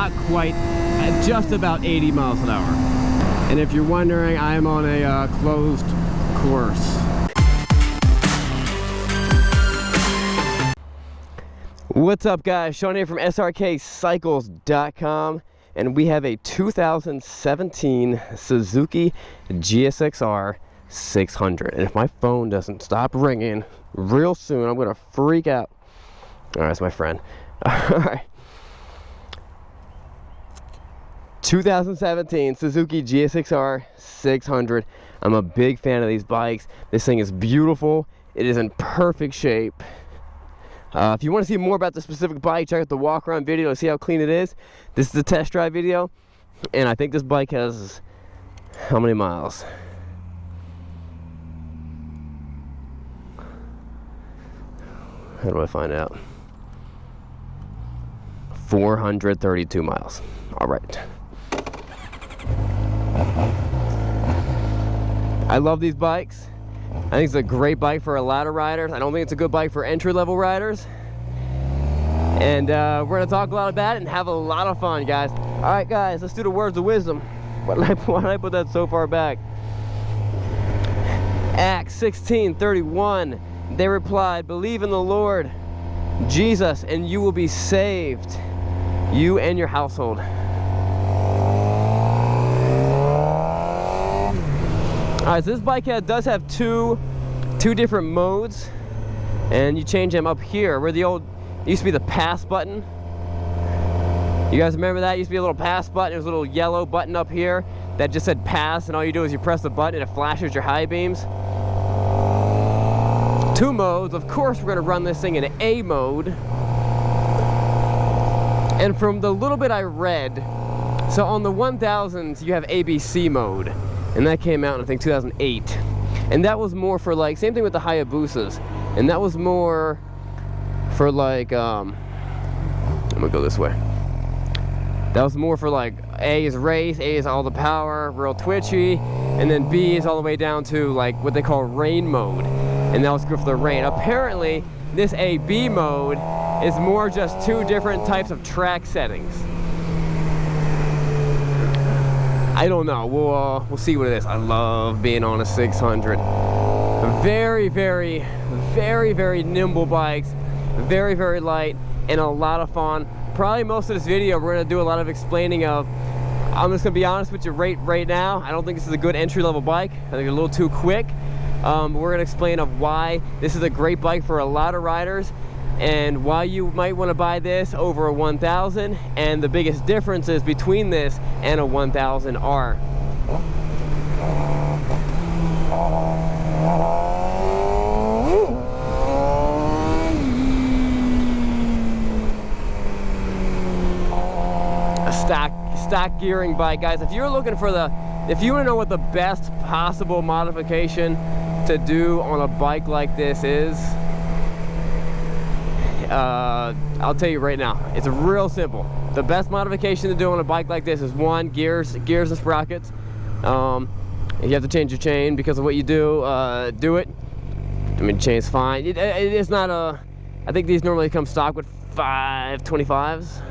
not quite, at just about 80 miles an hour. And if you're wondering, I am on a closed course. What's up, guys? Sean here from Srkcycles.com, and we have a 2017 Suzuki GSXR 600. And if my phone doesn't stop ringing real soon, I'm gonna freak out. All right, that's my friend. All right. 2017 Suzuki GSXR 600. I'm a big fan of these bikes. This thing is beautiful. It is in perfect shape. If you want to see more about the specific bike, check out the walk around video to see how clean it is. This is the test drive video, and I think this bike has how many miles? How do I find out? 432 miles. All right. I love these bikes. I think it's a great bike for a ladder riders. I don't think it's a good bike for entry-level riders. And we're going to talk a lot about it and have a lot of fun, guys. All right, guys, let's do the words of wisdom. Why did I put that so far back? Acts 16:31. They replied, "Believe in the Lord Jesus, and you will be saved, you and your household." Alright, so this bike does have two different modes, and you change them up here where the old used to be the pass button. You guys remember that? It used to be a little pass button. There was a little yellow button up here that just said pass, and all you do is you press the button and it flashes your high beams. Two modes. Of course, we're going to run this thing in A mode. And from the little bit I read, so on the 1000s you have ABC mode. And that came out in, I think, 2008. And that was more for, like, same thing with the Hayabusas. And that was more for, like, I'm gonna go this way. That was more for, like, A is race, A is all the power, real twitchy. And then B is all the way down to, like, what they call rain mode. And that was good for the rain. Apparently, this AB mode is more just two different types of track settings. I don't know. We'll see what it is. I love being on a 600. Very, very, very, very nimble bikes. Very, very light and a lot of fun. Probably most of this video we're going to do a lot of explaining of. I'm just going to be honest with you right now. I don't think this is a good entry-level bike. I think it's a little too quick. We're going to explain of why this is a great bike for a lot of riders, and why you might want to buy this over a 1000, and the biggest differences between this and a 1000 are. A stock gearing bike, guys. If you're looking for if you want to know what the best possible modification to do on a bike like this is, I'll tell you right now, it's real simple. The best modification to do on a bike like this is one, gears and sprockets. If you have to change your chain because of what you do, do it. I mean, chain's fine. It's not a, I think these normally come stock with 525s.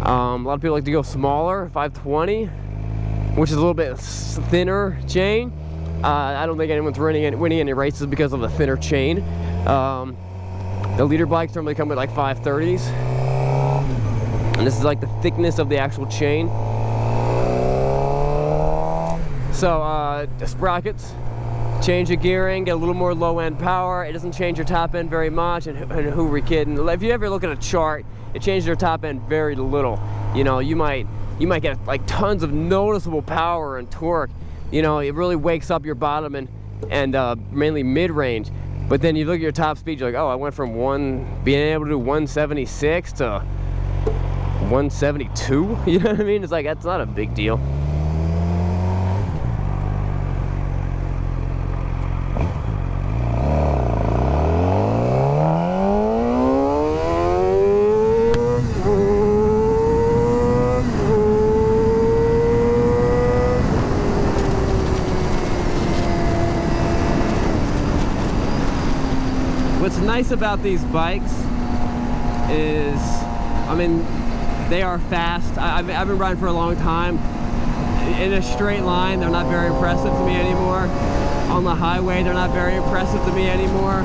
A lot of people like to go smaller, 520, which is a little bit thinner chain. I don't think anyone's winning any races because of the thinner chain. The leader bikes normally come with like 530s, and this is like the thickness of the actual chain. So the sprockets, change your gearing, get a little more low-end power. It doesn't change your top end very much, and who we kidding? If you ever look at a chart, it changes your top end very little. You know, you might get like tons of noticeable power and torque. You know, it really wakes up your bottom and mainly mid-range. But then you look at your top speed, you're like, oh, I went from being able to do 176 to 172. You know what I mean? It's like, that's not a big deal. What's nice about these bikes is I mean, they are fast. I've been riding for a long time. In a straight line, they're not very impressive to me anymore. On the highway, they're not very impressive to me anymore.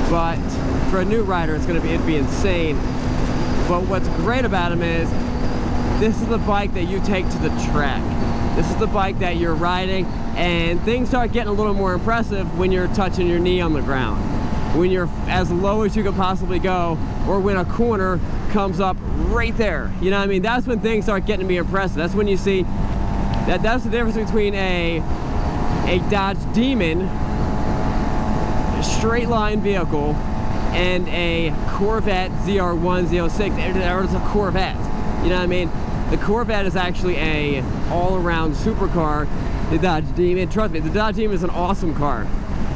But for a new rider, it'd be insane. But what's great about them is, this is the bike that you take to the track. This is the bike that you're riding, and things start getting a little more impressive when you're touching your knee on the ground. When you're as low as you can possibly go, or when a corner comes up right there. You know what I mean? That's when things start getting to be impressive. That's when you see that's the difference between a Dodge Demon, a straight line vehicle, and a Corvette ZR1, Z06, or it's a Corvette. You know what I mean? The Corvette is actually a all-around supercar. The Dodge Demon, trust me, the Dodge Demon is an awesome car,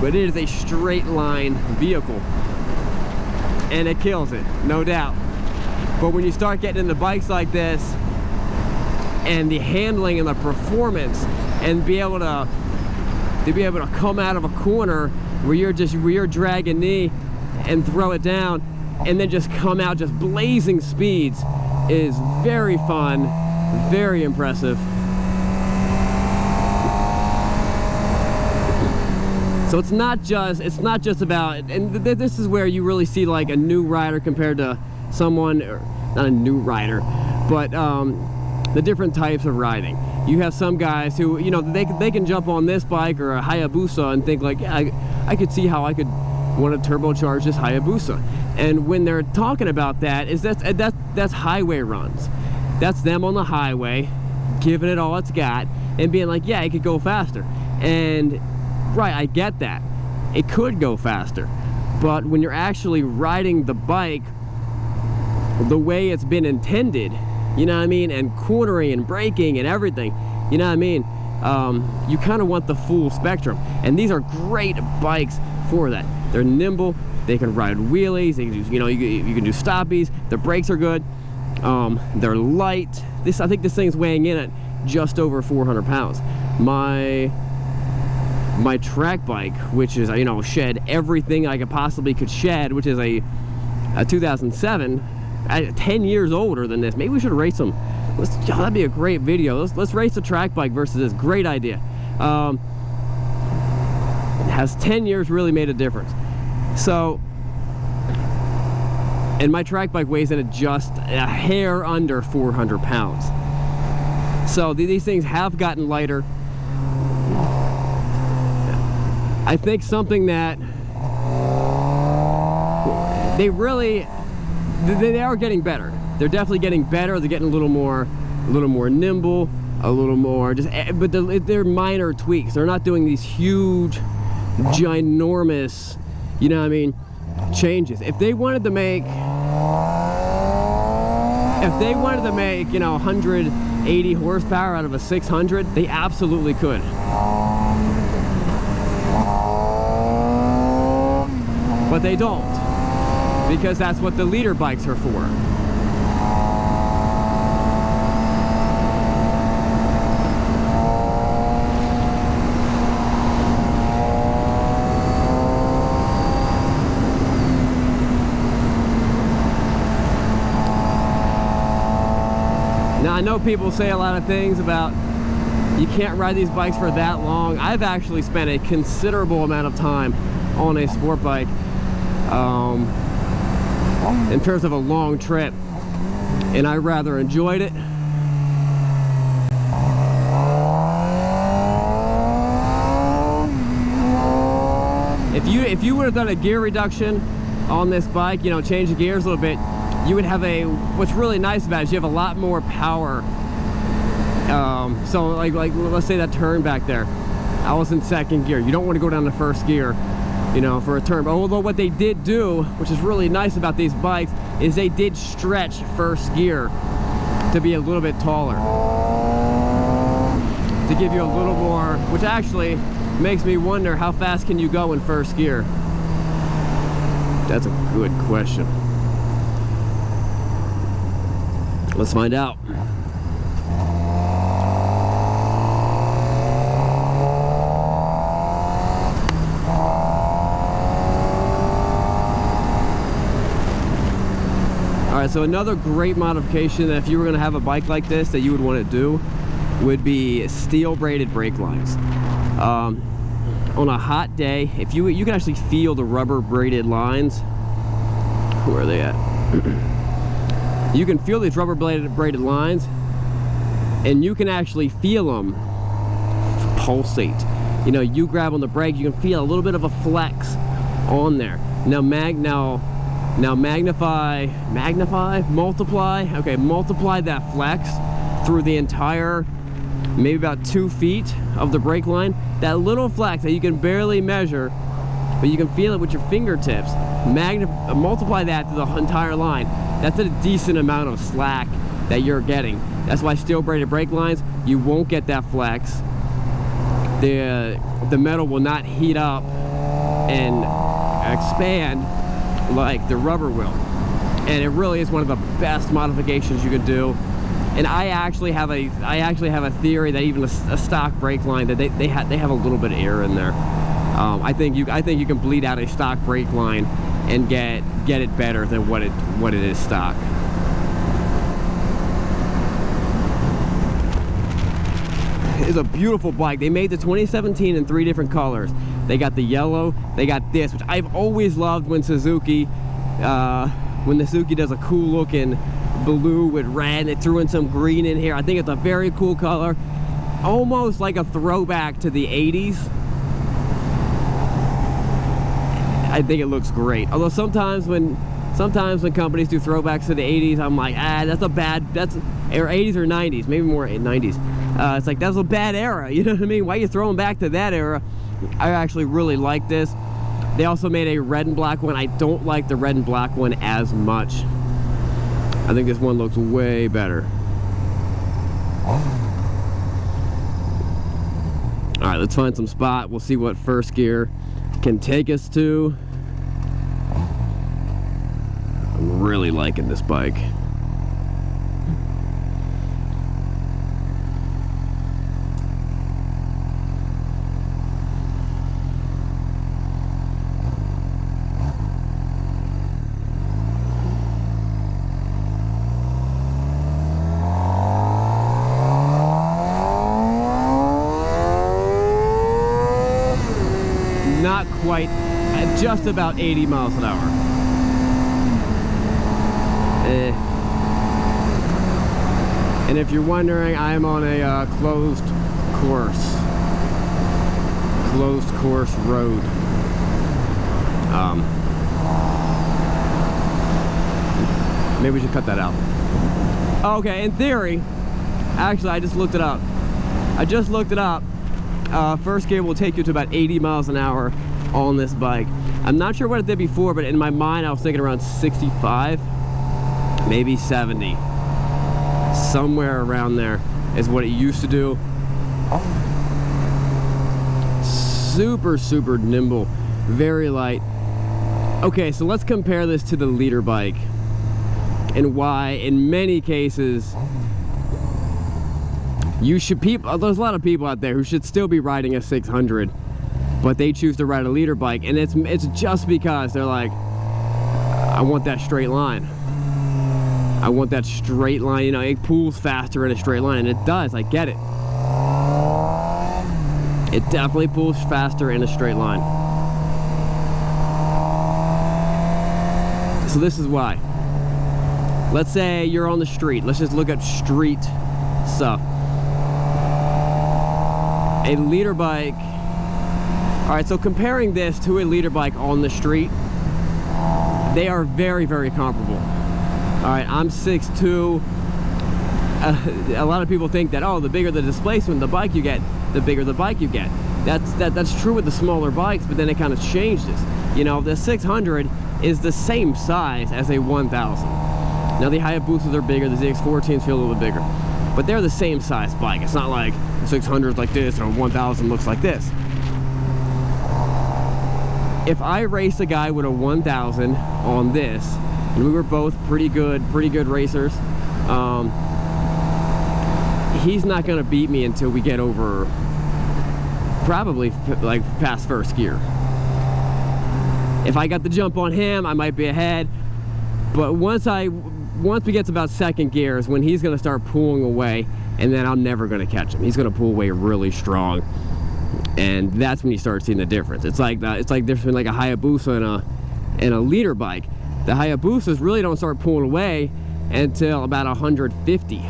but it is a straight line vehicle. And it kills it, no doubt. But when you start getting into bikes like this, and the handling and the performance, and be able to come out of a corner where you're dragging knee and throw it down, and then just come out just blazing speeds, is very fun, very impressive. So it's not just about, and this is where you really see like a new rider compared to someone, or not a new rider, but the different types of riding. You have some guys who, you know, they can jump on this bike or a Hayabusa and think like, yeah, I could see how I could want to turbocharge this Hayabusa. And when they're talking about that, that's highway runs. That's them on the highway, giving it all it's got, and being like, yeah, it could go faster. And right, I get that. It could go faster. But when you're actually riding the bike the way it's been intended, you know what I mean, and cornering and braking and everything, you know what I mean, you kind of want the full spectrum. And these are great bikes for that. They're nimble, they can ride wheelies, they can do, you know, you can do stoppies, the brakes are good, they're light. I think this thing's weighing in at just over 400 pounds. My track bike, which is, you know, shed everything I could shed, which is a 2007, 10 years older than this. Maybe we should race them. That'd be a great video. Let's race a track bike versus this. Great idea. Has 10 years really made a difference? So, and my track bike weighs in at just a hair under 400 pounds. So these things have gotten lighter. I think something that they are getting better. They're definitely getting better. They're getting a little more nimble, a little more but they're minor tweaks. They're not doing these huge, ginormous, you know what I mean, changes. If they wanted to make, you know, 180 horsepower out of a 600, they absolutely could. But they don't, because that's what the leader bikes are for. Now, I know people say a lot of things about you can't ride these bikes for that long. I've actually spent a considerable amount of time on a sport bike in terms of a long trip, and I rather enjoyed it. If you would have done a gear reduction on this bike, you know, change the gears a little bit, you would have what's really nice about it is you have a lot more power. So like let's say that turn back there, I was in second gear. You don't want to go down to first gear, you know, for a turn. But although what they did do, which is really nice about these bikes, is they did stretch first gear to be a little bit taller, to give you a little more, which actually makes me wonder, how fast can you go in first gear? That's a good question. Let's find out. Alright, So another great modification that if you were going to have a bike like this that you would want to do would be steel braided brake lines. On a hot day, if you can actually feel the rubber braided lines. Where are they at? You can feel these rubber braided lines, and you can actually feel them pulsate. You know, you grab on the brake, you can feel a little bit of a flex on there. Now multiply that flex through the entire, maybe about 2 feet of the brake line. That little flex that you can barely measure, but you can feel it with your fingertips. Multiply that to the entire line. That's a decent amount of slack that you're getting. That's why steel braided brake lines, you won't get that flex. The metal will not heat up and expand like the rubber will. And it really is one of the best modifications you could do. And I actually have a theory that even a stock brake line, that they have a little bit of air in there. I think you can bleed out a stock brake line and get it better than what it is stock. It's a beautiful bike. They made the 2017 in 3 different colors. They got the yellow, they got this, which I've always loved when Suzuki does a cool looking blue with red, and they threw in some green in here. I think it's a very cool color, almost like a throwback to the 80s. I think it looks great. Although sometimes when companies do throwbacks to the 80s, I'm like, that's or 80s or 90s, maybe more 90s. It's like, that's a bad era, you know what I mean? Why are you throwing back to that era? I actually really like this. They also made a red and black one. I don't like the red and black one as much. I think this one looks way better. All right, let's find some spot. We'll see what first gear can take us to. I'm really liking this bike. Not quite, at just about 80 miles an hour. And if you're wondering, I'm on a closed course road. Maybe we should cut that out. Okay, in theory, actually I just looked it up. First gear will take you to about 80 miles an hour on this bike. I'm not sure what it did before, but in my mind I was thinking around 65, maybe 70. Somewhere around there is what it used to do. Super, super nimble, very light. Okay, so let's compare this to the leader bike and why in many cases there's a lot of people out there who should still be riding a 600, but they choose to ride a leader bike, and it's just because they're like, I want that straight line. I want that straight line, you know, it pulls faster in a straight line, and it does, I get it. It definitely pulls faster in a straight line. So this is why. Let's say you're on the street. Let's just look at street stuff. A leader bike. All right, so comparing this to a leader bike on the street, they are very, very comparable. All right, I'm 6'2". A lot of people think that, oh, the bigger the displacement, the bike you get, the bigger the bike you get. That's true with the smaller bikes, but then it kind of changes. You know, the 600 is the same size as a 1000. Now the Hayabusas are bigger, the ZX14s feel a little bit bigger, but they're the same size bike. It's not like 600 is like this or 1000 looks like this. If I race a guy with a 1000 on this, and we were both pretty good racers, he's not gonna beat me until we get over probably like past first gear. If I got the jump on him, I might be ahead, but once I once we get to about second gear is when he's going to start pulling away, and then I'm never going to catch him. He's going to pull away really strong, and that's when you start seeing the difference. It's like there's been like a Hayabusa and a leader bike. The Hayabusas really don't start pulling away until about 150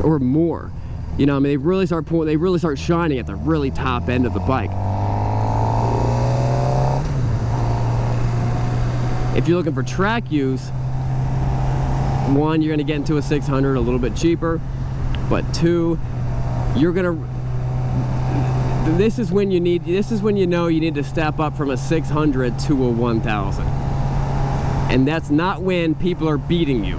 or more. You know, I mean, they really start pulling, they really start shining at the really top end of the bike. If you're looking for track use, one, you're gonna get into a 600 a little bit cheaper, but two, this is when you know you need to step up from a 600 to a 1000. And that's not when people are beating you.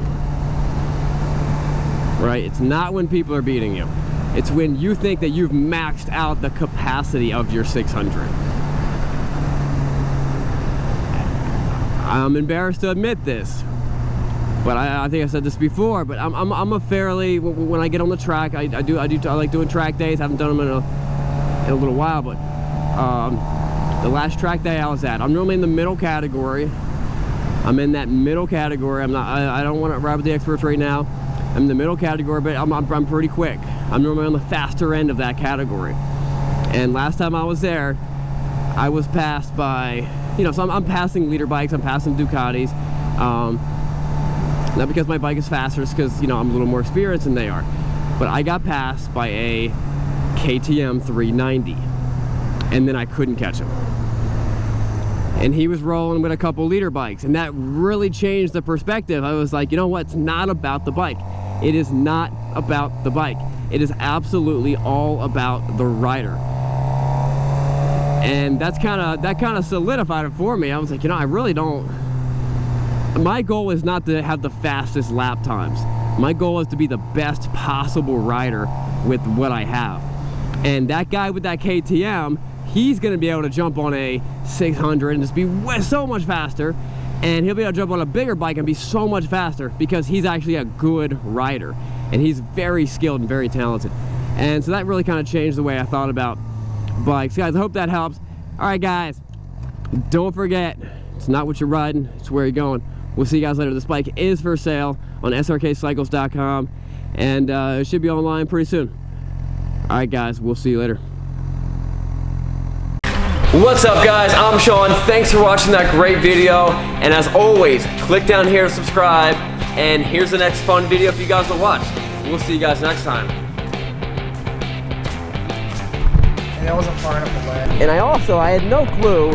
Right? It's not when people are beating you. It's when you think that you've maxed out the capacity of your 600. I'm embarrassed to admit this, but I think I said this before, but I'm a fairly, when I get on the track, I like doing track days. I haven't done them in a little while, but the last track day I was at, I'm normally in the middle category. I'm in that middle category. I don't want to ride with the experts right now. I'm in the middle category, but I'm pretty quick. I'm normally on the faster end of that category. And last time I was there, I was passed by, you know, so I'm passing leader bikes, I'm passing Ducatis. Not because my bike is faster, it's because, you know, I'm a little more experienced than they are. But I got passed by a KTM 390, and then I couldn't catch him. And he was rolling with a couple leader bikes, and that really changed the perspective. I was like, you know what, it's not about the bike. It is not about the bike. It is absolutely all about the rider. And that kind of solidified it for me. I was like, you know, I really don't, my goal is not to have the fastest lap times. My goal is to be the best possible rider with what I have. And that guy with that KTM, he's going to be able to jump on a 600 and just be so much faster, and he'll be able to jump on a bigger bike and be so much faster because he's actually a good rider, and he's very skilled and very talented. And so that really kind of changed the way I thought about bikes. Guys, I hope that helps. All right, guys, don't forget, it's not what you're riding, it's where you're going. We'll see you guys later. This bike is for sale on Srkcycles.com, and it should be online pretty soon. All right, guys, we'll see you later. What's up, guys? I'm Sean. Thanks for watching that great video. And as always, click down here to subscribe. And here's the next fun video for you guys to watch. We'll see you guys next time. And that wasn't far enough away. And I had no clue.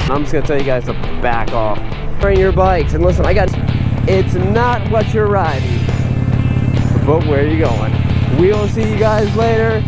I'm just gonna tell you guys to back off. Train your bikes. And listen, it's not what you're riding, but where you're going. We'll see you guys later.